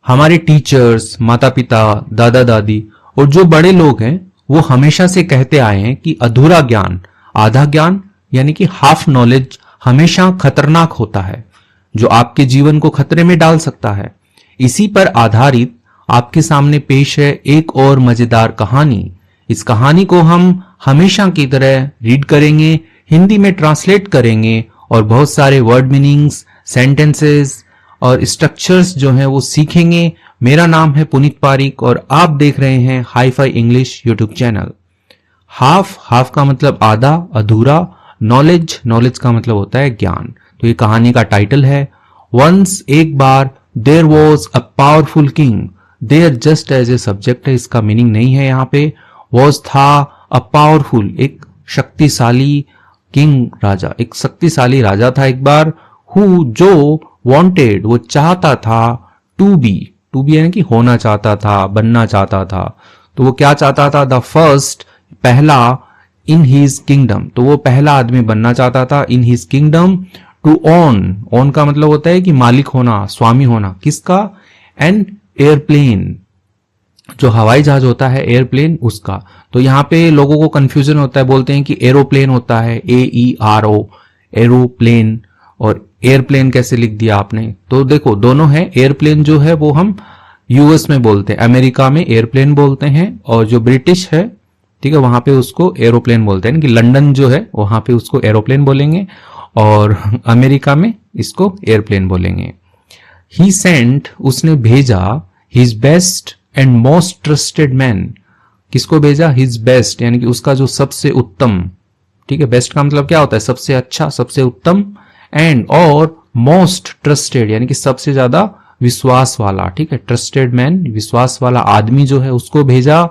हमारे टीचर्स, माता पिता, दादा दादी और जो बड़े लोग हैं वो हमेशा से कहते आए हैं कि अधूरा ज्ञान, आधा ज्ञान यानी कि हाफ नॉलेज हमेशा खतरनाक होता है, जो आपके जीवन को खतरे में डाल सकता है। इसी पर आधारित आपके सामने पेश है एक और मजेदार कहानी। इस कहानी को हम हमेशा की तरह रीड करेंगे, हिंदी में ट्रांसलेट करेंगे और बहुत सारे वर्ड मीनिंग्स, सेंटेंसेस और स्ट्रक्चर्स जो हैं वो सीखेंगे। मेरा नाम है पुनीत पारिक और आप देख रहे हैं hi fi English YouTube channel. Half का मतलब आधा, अधूरा। नॉलेज का मतलब होता है ज्ञान। तो ये कहानी का टाइटल है वंस, एक बार, there was a powerful king. There just as a subject है, इसका मीनिंग नहीं है यहाँ पे। वॉज था, अ पावरफुल एक शक्तिशाली, किंग राजा, एक शक्तिशाली राजा था एक बार। हु जो वांटेड वो चाहता था, टू बी यानी कि होना चाहता था, बनना चाहता था। तो वो क्या चाहता था? द फर्स्ट, पहला, इन हिज किंगडम, तो वो पहला आदमी बनना चाहता था in his kingdom. To own का मतलब होता है कि मालिक होना, स्वामी होना। किसका? एन एयरप्लेन, जो हवाई जहाज होता है एयरप्लेन उसका। तो यहाँ पे लोगों को कंफ्यूजन होता है, बोलते हैं कि एरोप्लेन होता है, AERO, एरोप्लेन, और एयरप्लेन कैसे लिख दिया आपने? तो देखो दोनों है। एयरप्लेन जो है वो हम यूएस में बोलते हैं, अमेरिका में एयरप्लेन बोलते हैं, और जो ब्रिटिश है, ठीक है, वहां पे उसको एरोप्लेन बोलते हैं। कि लंदन जो है वहां पे उसको एरोप्लेन बोलेंगे और अमेरिका में इसको एयरप्लेन बोलेंगे। ही सेंट, उसने भेजा, his best and most trusted man. किसको भेजा? हिज बेस्ट यानी कि उसका जो सबसे उत्तम, ठीक है, बेस्ट का मतलब क्या होता है? सबसे अच्छा, सबसे उत्तम। एंड और मोस्ट ट्रस्टेड यानी कि सबसे ज्यादा विश्वास वाला, ठीक है, ट्रस्टेड मैन, विश्वास वाला आदमी जो है उसको भेजा।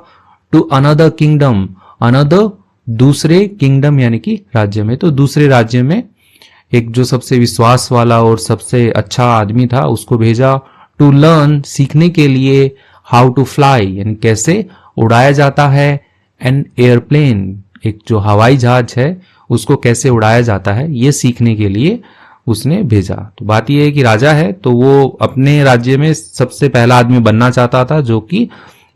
टू अनदर किंगडम, अनदर दूसरे, किंगडम यानी कि राज्य में, तो दूसरे राज्य में एक जो सबसे विश्वास वाला और सबसे अच्छा आदमी था उसको भेजा। टू लर्न, सीखने के लिए। हाउ टू फ्लाई यानी कैसे उड़ाया जाता है। एन एयरप्लेन, एक जो हवाई जहाज है उसको कैसे उड़ाया जाता है ये सीखने के लिए उसने भेजा। तो बात यह है कि राजा है तो वो अपने राज्य में सबसे पहला आदमी बनना चाहता था जो कि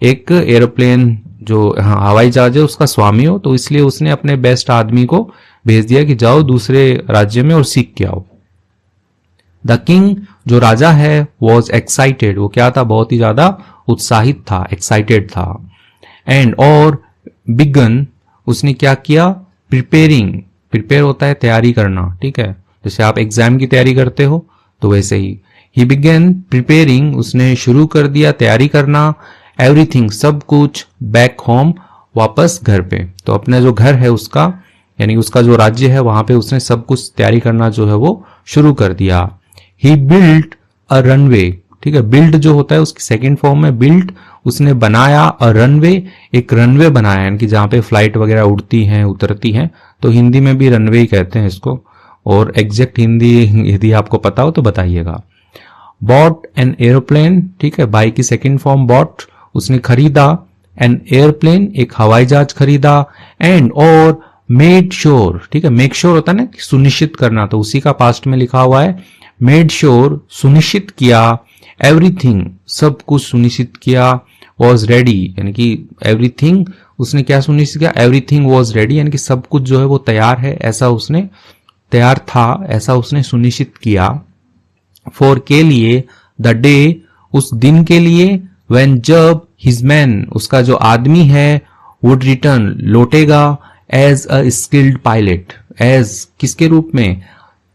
एक एयरप्लेन, जो हवाई जहाज है उसका स्वामी हो। तो इसलिए उसने अपने बेस्ट आदमी को भेज दिया कि जाओ दूसरे राज्य में और सीख के आओ। द किंग, जो राजा है, वॉज एक्साइटेड, वो क्या था? बहुत ही ज्यादा उत्साहित था, एक्साइटेड था। एंड और बिगन, उसने क्या किया? प्रिपेयरिंग, प्रिपेयर होता है तैयारी करना, ठीक है, जैसे आप एग्जाम की तैयारी करते हो तो वैसे ही बिगन प्रिपेयरिंग, उसने शुरू कर दिया तैयारी करना। एवरीथिंग, सब कुछ। बैक होम, वापस घर पे, तो अपना जो घर है उसका यानी उसका जो राज्य है वहां पे उसने सब कुछ तैयारी करना जो है वो शुरू कर दिया। ही बिल्ट अ रनवे, ठीक है, बिल्ड जो होता है उसकी सेकंड फॉर्म में बिल्ट, उसने बनाया। अ रनवे, एक रनवे बनाया यानी कि जहां पे फ्लाइट वगैरह उड़ती हैं, उतरती हैं, तो हिंदी में भी रनवे ही कहते हैं इसको, और एग्जैक्ट हिंदी यदि आपको पता हो तो बताइएगा। बॉट एन एरोप्लेन, ठीक है, बाई की सेकंड फॉर्म बॉट, उसने खरीदा। एन एयरप्लेन, एक हवाई जहाज खरीदा। एंड और मेड श्योर, ठीक है, मेक श्योर होता है ना कि सुनिश्चित करना, तो उसी का पास्ट में लिखा हुआ है। मेड श्योर, सुनिश्चित किया। एवरीथिंग, सब कुछ सुनिश्चित किया। वॉज रेडी यानी कि एवरीथिंग, उसने क्या सुनिश्चित किया? एवरीथिंग वॉज रेडी यानी कि सब कुछ जो है वो तैयार है, ऐसा उसने तैयार था, ऐसा उसने सुनिश्चित किया। फॉर के लिए, द डे, उस दिन के लिए। व्हेन, जब। हिज मैन, उसका जो आदमी है, वुड रिटर्न, लौटेगा। As a skilled pilot, as किसके रूप में?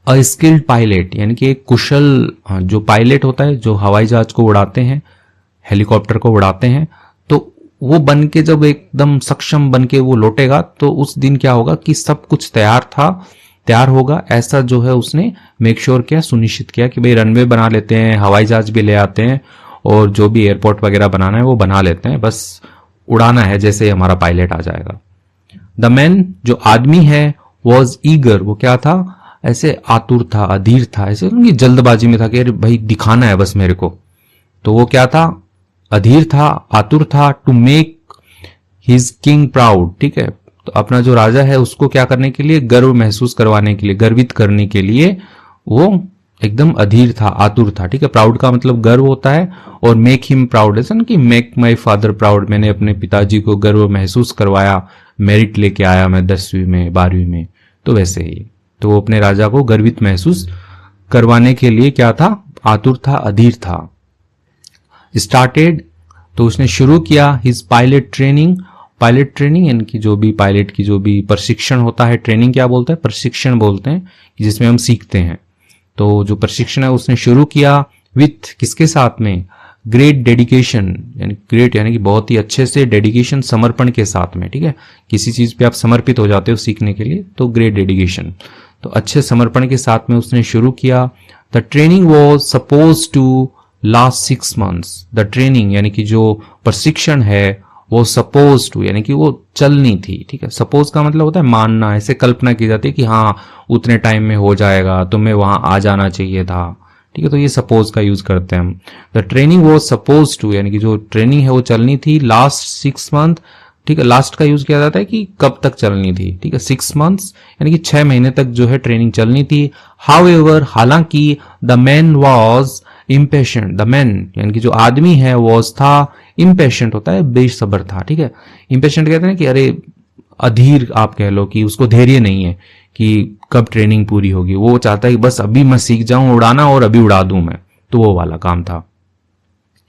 अ स्किल्ड पायलट यानी कि एक कुशल जो पायलट होता है, जो हवाई जहाज को उड़ाते हैं, हेलीकॉप्टर को उड़ाते हैं, तो वो बन के जब एकदम सक्षम बन के वो लौटेगा तो उस दिन क्या होगा कि सब कुछ तैयार था, तैयार होगा, ऐसा जो है उसने मेक श्योर किया, सुनिश्चित किया कि भाई रनवे बना लेते हैं, हवाई जहाज भी ले आते हैं और जो भी एयरपोर्ट वगैरह बनाना है वो बना लेते हैं, बस उड़ाना है जैसे हमारा पायलट आ जाएगा। द मैन, जो आदमी है, वॉज ईगर, वो क्या था? ऐसे आतुर था, अधीर था, ऐसे जल्दबाजी में था कि अरे भाई दिखाना है बस मेरे को। तो वो क्या था? अधीर था, आतुर था। To make his king proud, ठीक है, तो अपना जो राजा है उसको क्या करने के लिए? गर्व महसूस करवाने के लिए, गर्वित करने के लिए वो एकदम अधीर था, आतुर था, ठीक है। प्राउड का मतलब गर्व होता है, और मेक हिम प्राउड ऐसा ना कि मेक माई फादर प्राउड, मैंने अपने पिताजी को गर्व महसूस करवाया, मेरिट लेके आया मैं 10वीं में 12वीं में, तो वैसे ही तो वो अपने राजा को गर्वित महसूस करवाने के लिए क्या था, आतुर था, अधीर था। स्टार्टेड, तो उसने शुरू किया his pilot training. Pilot training यानी कि जो भी पायलट की जो भी प्रशिक्षण होता है, ट्रेनिंग क्या बोलते हैं, प्रशिक्षण बोलते हैं, जिसमें हम सीखते हैं। तो जो प्रशिक्षण है उसने शुरू किया विथ, किसके साथ में, ग्रेट डेडिकेशन, यानी ग्रेट यानी कि बहुत ही अच्छे से, डेडिकेशन समर्पण के साथ में, ठीक है। किसी चीज पे आप समर्पित हो जाते हो सीखने के लिए, तो ग्रेट डेडिकेशन, तो अच्छे समर्पण के साथ में उसने शुरू किया। The training was suppose to last 6 months। The training यानी कि जो प्रशिक्षण है वो सपोज टू यानी कि वो चलनी थी, ठीक है। सपोज का मतलब होता है मानना, ऐसे कल्पना की जाती है कि हाँ उतने टाइम में हो जाएगा, तुम्हें वहां आ जाना चाहिए था, ठीक है। तो ये सपोज का यूज करते हैं हम। The training was suppose to यानी कि जो ट्रेनिंग है वो चलनी थी लास्ट 6 month, ठीक है। लास्ट का यूज किया जाता है कि कब तक चलनी थी, ठीक है। 6 months यानी कि 6 महीने तक जो है ट्रेनिंग चलनी थी। हाउएवर, हालांकि, the man was impatient, the man यानी कि जो आदमी है वॉज था, इम्पेशेंट होता है बेसब्र था, ठीक है। इम्पेशेंट कहते हैं कि अरे अधीर, आप कह लो कि उसको धैर्य नहीं है कि कब ट्रेनिंग पूरी होगी, वो चाहता है कि बस अभी मैं सीख जाऊं उड़ाना और अभी उड़ा दूं मैं, तो वो वाला काम था।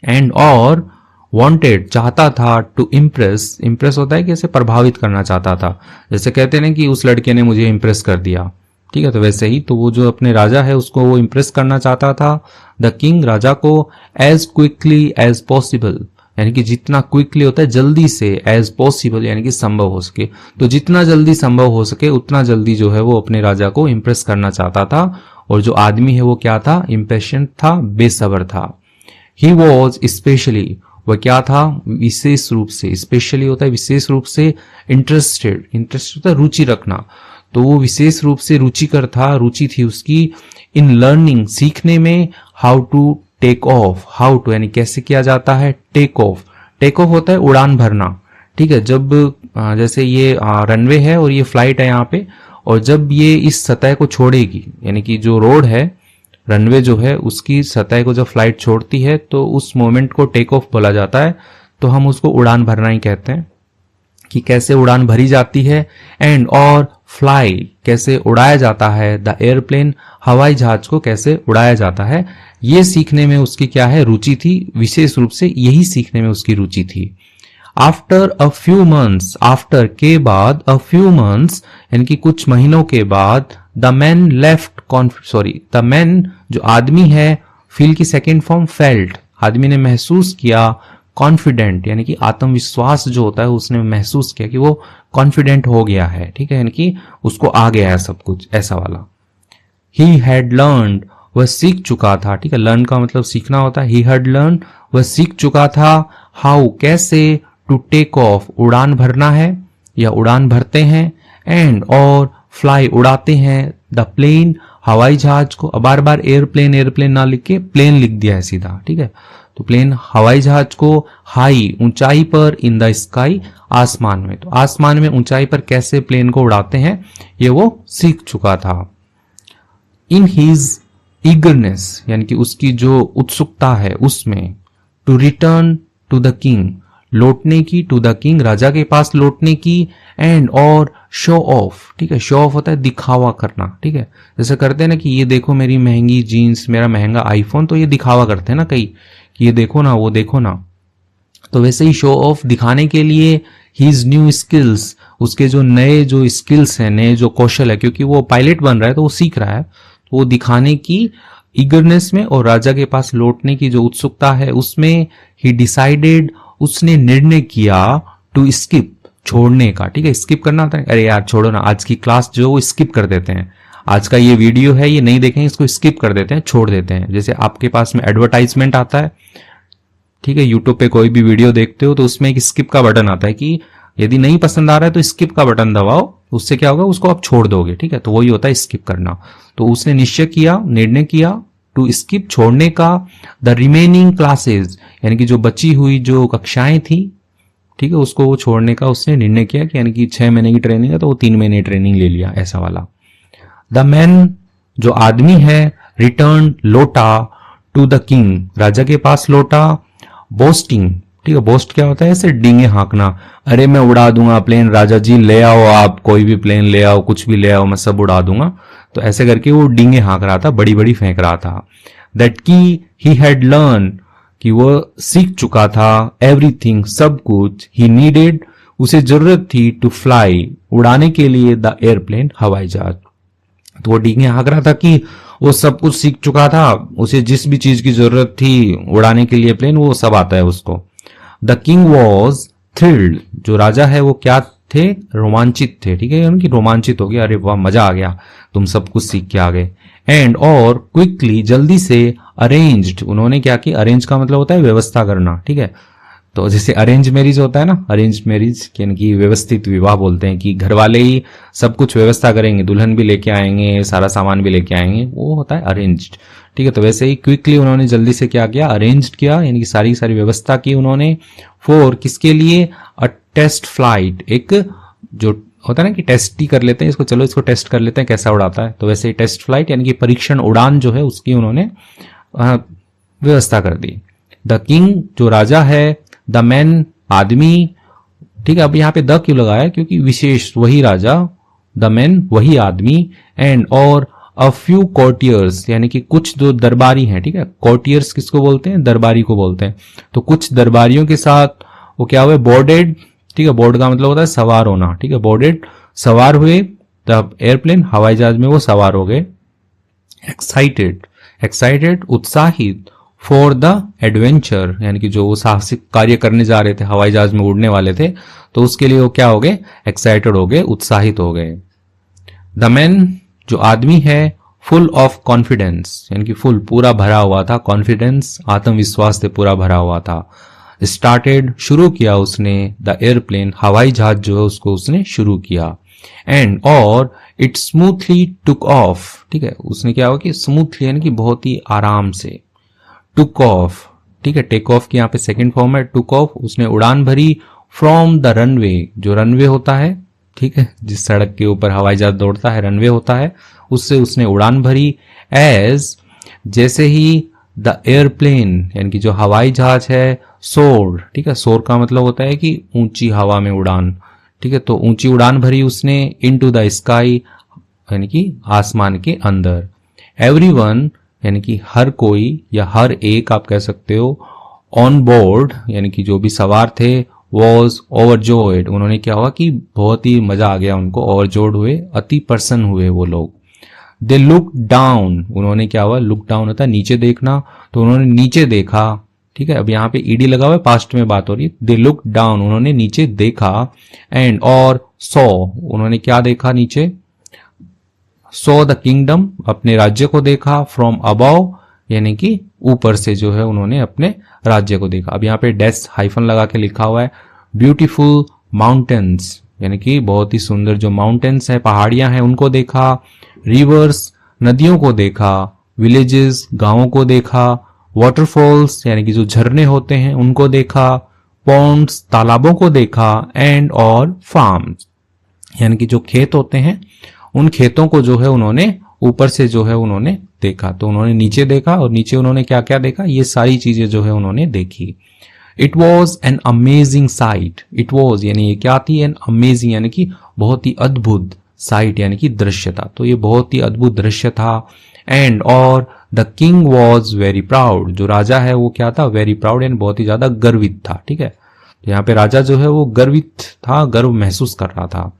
एंड और वांटेड, चाहता था, टू इम्प्रेस, इम्प्रेस होता है कि ऐसे प्रभावित करना चाहता था, जैसे कहते हैं ना कि उस लड़के ने मुझे इम्प्रेस कर दिया, ठीक है। तो वैसे ही तो वो जो अपने राजा है उसको वो इम्प्रेस करना चाहता था। द किंग, राजा को, एज क्विकली एज पॉसिबल यानी कि जितना क्विकली होता है जल्दी से, एज पॉसिबल यानी कि संभव हो सके, तो जितना जल्दी संभव हो सके उतना जल्दी जो है वो अपने राजा को इम्प्रेस करना चाहता था। और जो आदमी है वो क्या था, इम्पेशेंट था, बेसब्र था। ही वॉज स्पेशली, वह क्या था, विशेष रूप से, स्पेशली होता है विशेष रूप से, इंटरेस्टेड, इंटरेस्ट होता है रुचि रखना, तो वो विशेष रूप से रुचिकर था, रुचि थी उसकी, इन लर्निंग, सीखने में, how to take off, how to यानी कैसे किया जाता है, टेक ऑफ, टेक ऑफ होता है उड़ान भरना, ठीक है। जब जैसे ये रनवे है और ये फ्लाइट है यहाँ पे, और जब ये इस सतह को छोड़ेगी यानी कि जो रोड है, रनवे जो है उसकी सतह को जब फ्लाइट छोड़ती है तो उस मोमेंट को टेक ऑफ बोला जाता है, तो हम उसको उड़ान भरना ही कहते हैं कि कैसे उड़ान भरी जाती है। एंड और फ्लाई, कैसे उड़ाया जाता है, द एयरप्लेन, हवाई जहाज को कैसे उड़ाया जाता है, ये सीखने में उसकी क्या है, रुचि थी, विशेष रूप से यही सीखने में उसकी रुचि थी। After a few months, after के बाद, अ फ्यू मंथ्स यानी कि कुछ महीनों के बाद, the man left the man जो आदमी है, फील की सेकेंड फॉर्म फेल्ट, आदमी ने महसूस किया, कॉन्फिडेंट यानी कि आत्मविश्वास जो होता है उसने महसूस किया कि वो कॉन्फिडेंट हो गया है, ठीक है, यानी कि उसको आ गया है सब कुछ, ऐसा वाला। ही हैड लर्नड, वह सीख चुका था, ठीक है। लर्न का मतलब सीखना होता है। ही हैड लर्न, वह सीख चुका था। हाउ, कैसे, टू टेक ऑफ, उड़ान भरना है या उड़ान भरते हैं। एंड और फ्लाई, उड़ाते हैं। द प्लेन, हवाई जहाज को, बार बार एयरप्लेन एयरप्लेन ना लिख के प्लेन लिख दिया है सीधा, ठीक है। तो प्लेन, हवाई जहाज को। हाई, ऊंचाई पर, इन द स्काई, आसमान में, तो आसमान में ऊंचाई पर कैसे प्लेन को उड़ाते हैं ये वो सीख चुका था। इन हीज ईगरनेस यानी कि उसकी जो उत्सुकता है उसमें, to return to the king, लौटने की, टू द किंग, राजा के पास लौटने की। एंड और शो ऑफ, ठीक है। शो ऑफ होता है दिखावा करना, ठीक है। जैसे करते हैं ना कि ये देखो मेरी महंगी जीन्स, मेरा महंगा आईफोन, तो ये दिखावा करते हैं ना कई कि ये देखो ना, वो देखो ना, तो वैसे ही शो ऑफ दिखाने के लिए। हीज न्यू स्किल्स, उसके जो नए जो स्किल्स हैं, नए जो कौशल है, क्योंकि वो पायलट बन रहा है तो वो सीख रहा है, तो वो दिखाने की ईगरनेस में और राजा के पास लौटने की जो उत्सुकता है उसमें। ही डिसाइडेड, उसने निर्णय किया, टू स्किप, छोड़ने का, ठीक है। स्किप करना होता है, अरे यार छोड़ो ना, आज की क्लास जो वो स्किप कर देते हैं, आज का ये वीडियो है ये नहीं देखेंगे, इसको स्किप कर देते हैं, छोड़ देते हैं। जैसे आपके पास में एडवर्टाइजमेंट आता है, ठीक है, यूट्यूब पे कोई भी वीडियो देखते हो तो उसमें एक स्किप का बटन आता है कि यदि नहीं पसंद आ रहा है तो स्किप का बटन दबाओ, उससे क्या होगा, उसको आप छोड़ दोगे, ठीक है। तो वही होता है स्किप करना। तो उसने निश्चय किया, निर्णय किया, टू स्किप, छोड़ने का। द रिमेनिंग क्लासेस यानी कि जो बची हुई जो कक्षाएं थी, ठीक है, उसको वो छोड़ने का उसने निर्णय किया कि यानी कि 6 महीने की ट्रेनिंग है तो वो 3 महीने ट्रेनिंग ले लिया, ऐसा वाला। द मैन जो आदमी है, रिटर्न लोटा टू द किंग, राजा के पास लौटा, बोस्टिंग, ठीक है, बोस्ट क्या होता है, ऐसे डींगे हाँकना, अरे मैं उड़ा दूंगा प्लेन, राजा जी ले आओ, आप कोई भी प्लेन ले आओ, कुछ भी ले आओ, मैं सब उड़ा दूंगा। तो ऐसे करके वो डींगे हाँक रहा था, बड़ी बड़ी फेंक रहा था। दैट की ही हैड लर्न, कि वो सीख चुका था, एवरीथिंग, सब कुछ, ही नीडेड, उसे जरूरत थी, टू फ्लाई, उड़ाने के लिए, द एयरप्लेन, हवाई जहाज। तो वो डींगे हाँक रहा था कि वो सब कुछ सीख चुका था, उसे जिस भी चीज की जरूरत थी उड़ाने के लिए प्लेन, वो सब आता है उसको। द किंग वॉज थ्रिल्ड, जो राजा है वो क्या थे, रोमांचित थे, ठीक है, उनकी रोमांचित हो गया, अरे वाह मजा आ गया, तुम सब कुछ सीख के आ गए। एंड और क्विकली, जल्दी से, अरेंज्ड, उन्होंने क्या किया, अरेंज का मतलब होता है व्यवस्था करना, ठीक है, तो जैसे अरेंज मैरिज होता है ना, अरेंज मैरिज यानी कि व्यवस्थित विवाह बोलते हैं, कि घर वाले ही सब कुछ व्यवस्था करेंगे, दुल्हन भी लेके आएंगे, सारा सामान भी लेके आएंगे, वो होता है अरेंज्ड, ठीक है। तो वैसे ही क्विकली उन्होंने जल्दी से क्या किया, अरेंज्ड किया, यानी कि सारी सारी व्यवस्था की उन्होंने, फॉर, किसके लिए, अ टेस्ट फ्लाइट, एक जो होता है ना कि टेस्ट ही कर लेते हैं इसको, चलो इसको टेस्ट कर लेते हैं कैसा उड़ाता है, तो वैसे ही टेस्ट फ्लाइट यानी कि परीक्षण उड़ान जो है उसकी उन्होंने व्यवस्था कर दी। द किंग, जो राजा है, द मैन, आदमी, ठीक है, अब यहाँ पे द क्यों लगाया, क्योंकि विशेष वही राजा, द मैन वही आदमी, एंड और अ फ्यू कोर्टियर्स, यानी कि कुछ जो दरबारी हैं, ठीक है, कोर्टियर्स किसको बोलते हैं, दरबारी को बोलते हैं, तो कुछ दरबारियों के साथ वो क्या हुए, बोर्डेड, ठीक है, बोर्ड का मतलब होता है सवार होना, ठीक है, बोर्डेड, सवार हुए, तब एयरप्लेन, हवाई जहाज में वो सवार हो गए। एक्साइटेड, एक्साइटेड, उत्साहित, फॉर द एडवेंचर, यानी कि जो वो साहसिक कार्य करने जा रहे थे, हवाई जहाज में उड़ने वाले थे, तो उसके लिए वो क्या हो गए, एक्साइटेड हो गए, उत्साहित हो गए। द मैन, जो आदमी है, फुल ऑफ कॉन्फिडेंस, यानी कि फुल, पूरा भरा हुआ था, कॉन्फिडेंस, आत्मविश्वास से पूरा भरा हुआ था। स्टार्टेड, शुरू किया उसने, द एयरप्लेन, हवाई जहाज जो है उसको उसने शुरू किया। एंड और इट स्मूथली टुक ऑफ, ठीक है, उसने क्या हुआ कि स्मूथली यानी कि बहुत ही आराम से, टुक ऑफ, ठीक है, टेक ऑफ की यहाँ पे सेकंड फॉर्म है, टुक ऑफ, उसने उड़ान भरी, फ्रॉम द रनवे, जो रनवे होता है, ठीक है, जिस सड़क के ऊपर हवाई जहाज दौड़ता है रनवे होता है, उससे उसने उड़ान भरी। एज, जैसे ही, द एयरप्लेन, यानी कि जो हवाई जहाज है, सोर, ठीक है, सोर का मतलब होता है कि ऊंची हवा में उड़ान, ठीक है, तो ऊंची उड़ान भरी उसने, इनटू द स्काई, यानी कि आसमान के अंदर। एवरीवन, यानी कि हर कोई या हर एक आप कह सकते हो, ऑन बोर्ड, यानी कि जो भी सवार थे, वॉज ओवरजॉयड, उन्होंने क्या हुआ कि बहुत ही मजा आ गया उनको, ओवरजॉयड हुए, अति प्रसन्न हुए वो लोग। दे लुक डाउन, उन्होंने क्या हुआ, लुक डाउन होता है नीचे देखना, तो उन्होंने नीचे देखा, ठीक है, अब यहाँ पे ईडी लगा हुआ है, पास्ट में बात हो रही है, दे लुक डाउन, उन्होंने नीचे देखा। एंड और सॉ, उन्होंने क्या देखा नीचे, सो द किंगडम, अपने राज्य को देखा, फ्रॉम अबव, यानी कि ऊपर से जो है उन्होंने अपने राज्य को देखा। अब यहाँ पे डैश हाइफन लगा के लिखा हुआ है, ब्यूटीफुल माउंटेन्स, यानी कि बहुत ही सुंदर जो माउंटेन्स है, पहाड़ियां हैं, उनको देखा। रिवर्स, नदियों को देखा। विलेजेस, गांवों को देखा। वाटरफॉल्स, यानी कि जो झरने होते हैं उनको देखा। पॉन्ड्स, तालाबों को देखा। एंड और फार्म्स, यानी कि जो खेत होते हैं उन खेतों को जो है उन्होंने ऊपर से जो है उन्होंने देखा। तो उन्होंने नीचे देखा और नीचे उन्होंने क्या क्या देखा, ये सारी चीजें जो है उन्होंने देखी। It was an amazing site, it was यानी ये क्या थी, एन अमेजिंग यानी कि बहुत ही अद्भुत, साइट यानी कि दृश्य था, तो ये बहुत ही अद्भुत दृश्य था। एंड और the king was very proud, जो राजा है वो क्या था, वेरी प्राउड यानी बहुत ही ज्यादा गर्वित था। ठीक है, तो यहाँ पे राजा जो है वो गर्वित था, गर्व महसूस कर रहा था।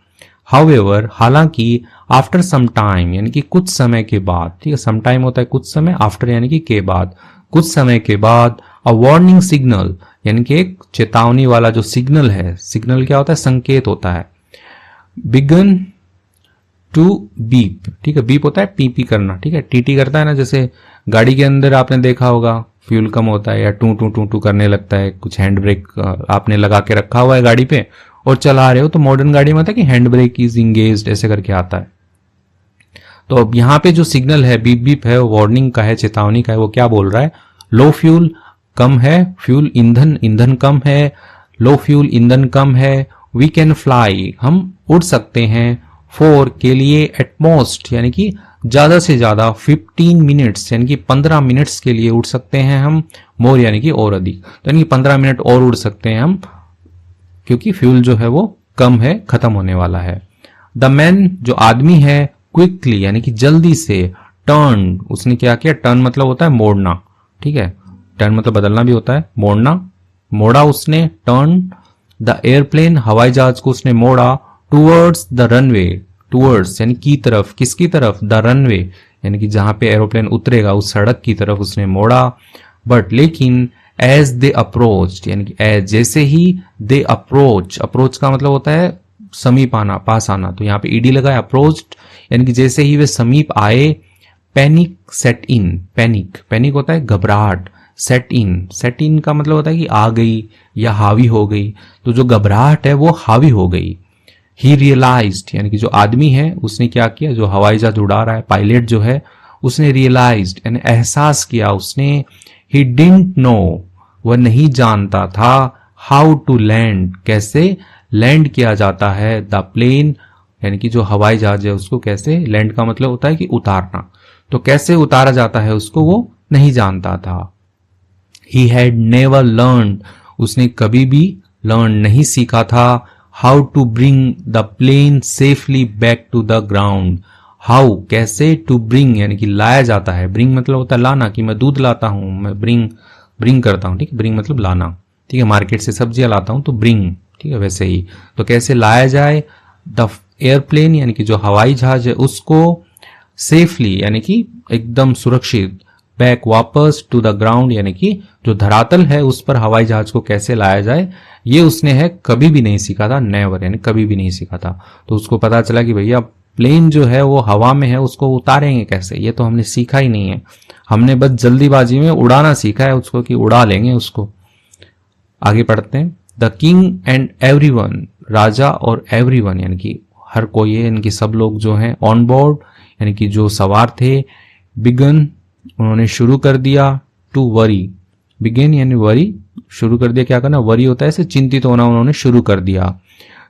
हाउएवर, हालांकि, आफ्टर सम टाइम यानी कि कुछ समय के बाद, ठीक है, सम टाइम होता है कुछ समय, आफ्टर यानी कि के बाद, कुछ समय के बाद, अ वार्निंग सिग्नल यानी कि एक चेतावनी वाला जो सिग्नल है, सिग्नल क्या होता है, संकेत होता है, बिगन टू बीप, ठीक है, बीप होता है पी पी करना, ठीक है, टीटी करता है ना, जैसे गाड़ी के अंदर आपने देखा होगा फ्यूल कम होता है या टू टू टू टू करने लगता है, कुछ हैंड ब्रेक आपने लगा के रखा हुआ है गाड़ी पे और चला रहे हो, तो मॉडर्न गाड़ी में होता है कि हैंड ब्रेक इज इंगेज्ड ऐसे करके आता है। तो अब यहाँ पे जो सिग्नल है, बीप बीप है, वार्निंग का है, चेतावनी का है, वो क्या बोल रहा है, लो फ्यूल, कम है फ्यूल, ईंधन, ईंधन कम है, लो फ्यूल, ईंधन कम है, वी कैन फ्लाई, हम उड़ सकते हैं, 4 के लिए एटमोस्ट यानी कि ज्यादा से ज्यादा 15 मिनट्स यानी कि 15 मिनट्स के लिए उड़ सकते हैं हम। मोर यानी कि और अधिक, तो यानी कि 15 मिनट और उड़ सकते हैं हम, क्योंकि फ्यूल जो है वो कम है, खत्म होने वाला है। द मैन जो आदमी है, क्विकली यानी कि जल्दी से, टर्न उसने क्या किया, टर्न मतलब होता है मोड़ना, ठीक है, टर्न मतलब बदलना भी होता है, मोड़ना, मोड़ा उसने, टर्न द एयरप्लेन हवाई जहाज को उसने मोड़ा, टूवर्ड्स द रनवे, टूवर्ड्स यानी की तरफ, किसकी तरफ, द रनवे यानी कि जहां पे एरोप्लेन उतरेगा उस सड़क की तरफ उसने मोड़ा। बट लेकिन एज दे अप्रोच यानी कि एज जैसे ही, दे अप्रोच, अप्रोच का मतलब होता है समीप आना, पास आना, तो यहाँ पे ईडी लगा है, अप्रोच्ड यानी कि जैसे ही वे समीप आए, पैनिक सेट इन, पैनिक, पैनिक होता है घबराहट, सेट इन, सेट इन का मतलब होता है कि आ गई या हावी हो गई, तो जो घबराहट है वो हावी हो गई। ही रियलाइज्ड यानी कि जो आदमी है उसने क्या किया, जो हवाई जहाज उड़ा रहा है, पायलट जो है उसने रियलाइज्ड यानी एहसास किया उसने, ही डिडंट नो वह नहीं जानता था, हाउ टू लैंड कैसे लैंड किया जाता है, द प्लेन यानी कि जो हवाई जहाज है उसको कैसे, लैंड का मतलब होता है कि उतारना, तो कैसे उतारा जाता है उसको वो नहीं जानता था। ही हैड नेवर लर्न उसने कभी भी लर्न नहीं सीखा था, how to bring the plane safely back to the ground, how कैसे, टू ब्रिंग यानी कि लाया जाता है, ब्रिंग मतलब होता है लाना, कि मैं दूध लाता हूं, मैं ब्रिंग करता हूं, ठीक है, ब्रिंग मतलब लाना, ठीक है, मार्केट से सब्जियां लाता हूं तो ब्रिंग, ठीक है, वैसे ही तो कैसे लाया जाए, द एयरप्लेन यानी कि जो हवाई जहाज है उसको, सेफली यानी कि एकदम सुरक्षित, बैक वापस, टू द ग्राउंड यानी कि जो धरातल है उस पर हवाई जहाज को कैसे लाया जाए, ये उसने है कभी भी नहीं सीखा था, नेवर यानी कभी भी नहीं सीखा था। तो उसको पता चला कि भैया प्लेन जो है वो हवा में है, उसको उतारेंगे कैसे, ये तो हमने सीखा ही नहीं है, हमने बस जल्दीबाजी में उड़ाना सीखा है उसको कि उड़ा लेंगे उसको। आगे पढ़ते हैं। द किंग एंड एवरीवन, राजा और एवरीवन यानी कि हर कोई है, इनकी सब लोग जो हैं ऑन बोर्ड यानी कि जो सवार थे, बिगन उन्होंने शुरू कर दिया, टू वरी, बिगिन यानी वरी, शुरू कर दिया, क्या करना, वरी होता है ऐसे चिंतित होना, उन्होंने शुरू कर दिया।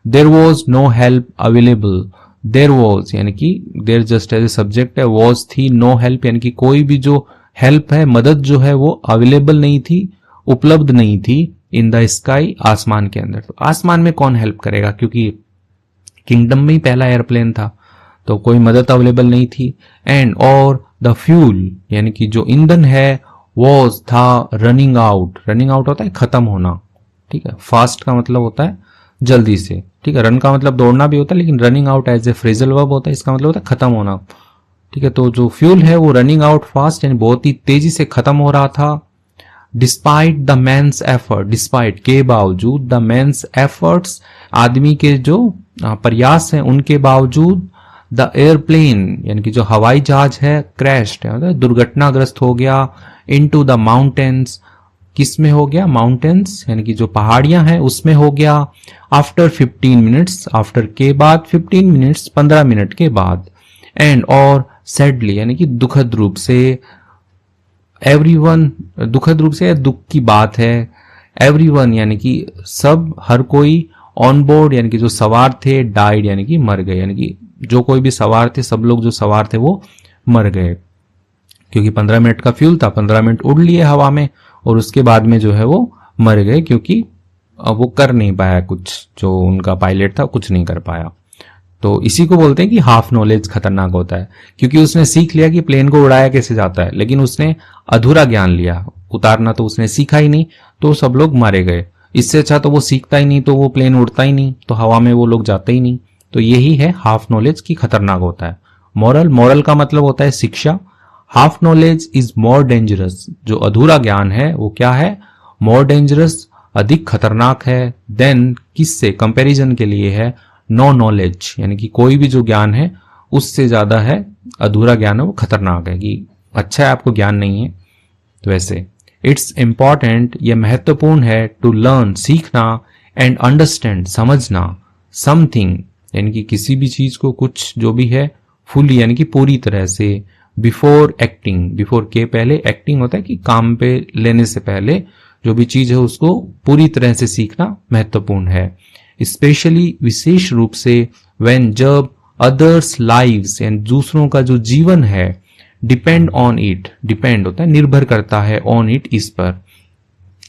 There was no help available, there was यानी कि there just as a subject है, वॉज थी, नो हेल्प यानी कि कोई भी जो हेल्प है, मदद जो है वो अवेलेबल नहीं थी, उपलब्ध नहीं थी, इन द स्काई आसमान के अंदर, तो आसमान में कौन हेल्प करेगा, क्योंकि किंगडम में ही पहला एयरप्लेन था, तो कोई मदद अवेलेबल नहीं थी। एंड और द फ्यूल यानी कि जो ईंधन है, वॉज था, रनिंग आउट, रनिंग आउट होता है खत्म होना, ठीक है, फास्ट का मतलब होता है जल्दी से, ठीक है, रन का मतलब दौड़ना भी होता है, लेकिन running out as a phrasal verb होता है, इसका मतलब होता है खत्म होना, ठीक है, तो जो फ्यूल है वो रनिंग आउट फास्ट यानी बहुत ही तेजी से खत्म हो रहा था। Despite the man's effort, despite के बावजूद, द मैन्स एफर्ट्स आदमी के जो प्रयास हैं उनके बावजूद, द एयरप्लेन यानी कि जो हवाई जहाज है, क्रैश्ड है मतलब दुर्घटनाग्रस्त हो गया, इनटू द माउंटेन्स, किस में हो गया, माउंटेन्स यानी कि जो पहाड़ियां हैं उसमें हो गया। आफ्टर 15 मिनट्स, आफ्टर के बाद 15 मिनट्स 15 मिनट के बाद। एंड और सैडली यानी कि दुखद रूप से, एवरीवन दुखद रूप से दुख की बात है, एवरीवन यानी कि सब, हर कोई, ऑन बोर्ड यानी कि जो सवार थे, डाइड यानी कि मर गए, यानी कि जो कोई भी सवार थे, सब लोग जो सवार थे वो मर गए, क्योंकि 15 मिनट का फ्यूल था, 15 मिनट उड़ लिए हवा में और उसके बाद में जो है वो मर गए, क्योंकि वो कर नहीं पाया कुछ, जो उनका पायलट था कुछ नहीं कर पाया। तो इसी को बोलते हैं कि हाफ नॉलेज खतरनाक होता है, क्योंकि उसने सीख लिया कि प्लेन को उड़ाया कैसे जाता है, लेकिन उसने अधूरा ज्ञान लिया, उतारना तो उसने सीखा ही नहीं, तो सब लोग मारे गए। इससे अच्छा तो वो सीखता ही नहीं, तो वो प्लेन उड़ता ही नहीं, तो हवा में वो लोग जाते ही नहीं। तो यही है हाफ नॉलेज की खतरनाक होता है। मॉरल, मॉरल का मतलब होता है शिक्षा। Half knowledge is more dangerous, जो अधूरा ज्ञान है वो क्या है, मोर डेंजरस, अधिक खतरनाक है, देन किससे, कंपैरिजन के लिए है, नो नॉलेज यानी कि कोई भी जो ज्ञान है उससे ज्यादा है, अधूरा ज्ञान है वो खतरनाक है, कि अच्छा है आपको ज्ञान नहीं है। तो वैसे इट्स इंपॉर्टेंट, यह महत्वपूर्ण है, टू लर्न सीखना, एंड अंडरस्टैंड समझना, समथिंग यानी कि किसी भी चीज को, कुछ जो भी है, फुली यानी कि पूरी तरह से, बिफोर एक्टिंग, बिफोर के पहले, एक्टिंग होता है कि काम पे लेने से पहले जो भी चीज है उसको पूरी तरह से सीखना महत्वपूर्ण है। स्पेशली विशेष रूप से, व्हेन जब, अदर्स लाइव्स यानी दूसरों का जो जीवन है, डिपेंड ऑन इट, डिपेंड होता है निर्भर करता है, ऑन इट इस पर,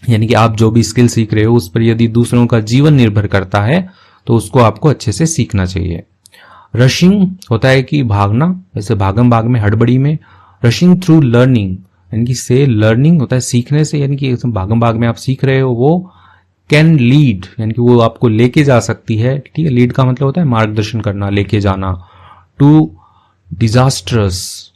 यानी कि आप जो भी स्किल सीख रहे हो उस पर यदि दूसरों का जीवन निर्भर करता है तो उसको आपको अच्छे से सीखना चाहिए। रशिंग होता है कि भागना, जैसे भागम भाग में, हड़बड़ी में। रशिंग थ्रू लर्निंग यानी कि से लर्निंग होता है सीखने से, यानी कि भागम भाग में आप सीख रहे हो, वो कैन लीड यानी कि वो आपको लेके जा सकती है, ठीक है। लीड का मतलब होता है मार्गदर्शन करना, लेके जाना। टू डिजास्ट्रस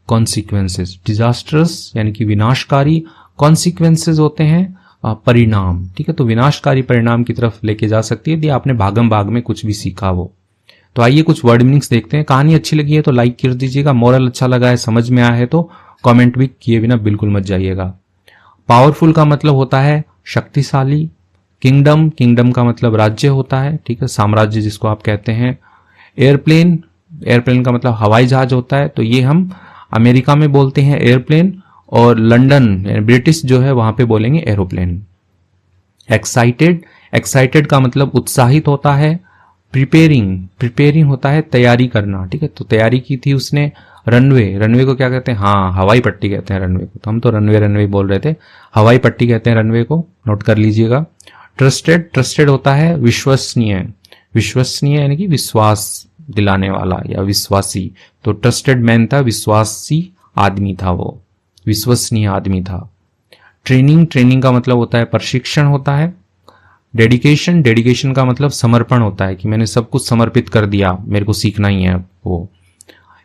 कॉन्सिक्वेंसेस, डिजास्ट्रस यानी कि विनाशकारी, कॉन्सिक्वेंसेस होते हैं परिणाम, ठीक है। तो विनाशकारी परिणाम की तरफ लेके जा सकती है यदि आपने भागम भाग में कुछ भी सीखा वो। तो आइए कुछ वर्ड मीनिंग्स देखते हैं। कहानी अच्छी लगी है तो लाइक कर दीजिएगा, मोरल अच्छा लगा है, समझ में आया है तो कमेंट भी किए बिना बिल्कुल मत जाइएगा। पावरफुल का मतलब होता है शक्तिशाली। किंगडम, किंगडम का मतलब राज्य होता है, ठीक है, साम्राज्य जिसको आप कहते हैं। एयरप्लेन, एयरप्लेन का मतलब हवाई जहाज होता है, तो ये हम अमेरिका में बोलते हैं एयरप्लेन, और लंदन ब्रिटिश जो है वहां पे बोलेंगे एरोप्लेन। एक्साइटेड, एक्साइटेड का मतलब उत्साहित होता है। प्रिपेयरिंग, प्रिपेयरिंग होता है तैयारी करना, ठीक है, तो तैयारी की थी उसने। रनवे, रनवे को क्या कहते हैं, हाँ हवाई पट्टी कहते हैं रनवे को, तो हम तो रनवे रनवे बोल रहे थे, हवाई पट्टी कहते हैं रनवे को, नोट कर लीजिएगा। ट्रस्टेड, ट्रस्टेड होता है विश्वसनीय, विश्वसनीय यानी कि विश्वास दिलाने वाला या विश्वासी, तो ट्रस्टेड मैन था, विश्वासी आदमी था वो, विश्वसनीय आदमी था। ट्रेनिंग, ट्रेनिंग का मतलब होता है प्रशिक्षण होता है। डेडिकेशन, डेडिकेशन का मतलब समर्पण होता है कि मैंने सब कुछ समर्पित कर दिया, मेरे को सीखना ही है वो।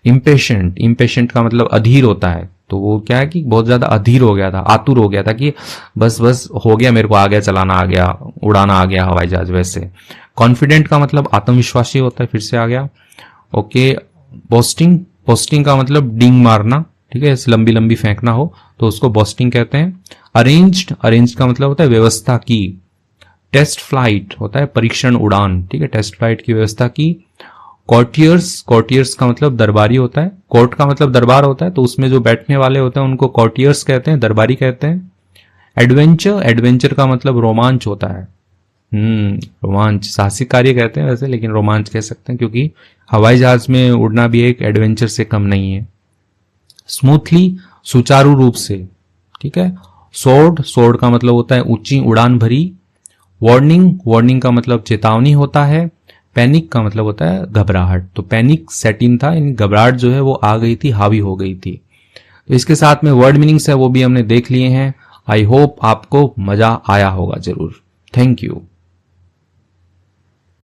इम्पेशेंट, इम्पेशेंट का मतलब अधीर होता है, तो वो क्या है कि बहुत ज्यादा अधीर हो गया था, आतुर हो गया था कि बस बस हो गया, मेरे को आ गया, चलाना आ गया, उड़ाना आ गया हवाई जहाज वैसे। कॉन्फिडेंट का मतलब आत्मविश्वासी होता है, फिर से आ गया। ओके, बोस्टिंग, बोस्टिंग का मतलब डींग मारना, ठीक है, लंबी लंबी फेंकना हो तो उसको बोस्टिंग कहते हैं। अरेंज्ड, अरेंज्ड का मतलब होता है व्यवस्था की। टेस्ट फ्लाइट होता है परीक्षण उड़ान, ठीक है, टेस्ट फ्लाइट की व्यवस्था की। कॉर्टियर्स, कॉर्टियर्स का मतलब दरबारी होता है। कोर्ट का मतलब दरबार होता है, तो उसमें जो बैठने वाले होते हैं उनको कॉर्टियर्स कहते हैं, दरबारी कहते हैं। एडवेंचर, एडवेंचर का मतलब रोमांच होता है। रोमांच, साहसिक कार्य कहते हैं वैसे, लेकिन रोमांच कह सकते हैं क्योंकि हवाई जहाज में उड़ना भी एक एडवेंचर से कम नहीं है। स्मूथली, सुचारू रूप से, ठीक है। सोर्ड, सोर्ड का मतलब होता है ऊंची उड़ान भरी। वार्निंग, वार्निंग का मतलब चेतावनी होता है। पैनिक का मतलब होता है घबराहट, तो पैनिक सेट इन था, यानी घबराहट जो है वो आ गई थी, हावी हो गई थी। तो इसके साथ में वर्ड मीनिंग्स है वो भी हमने देख लिए हैं। आई होप आपको मजा आया होगा जरूर। Thank you.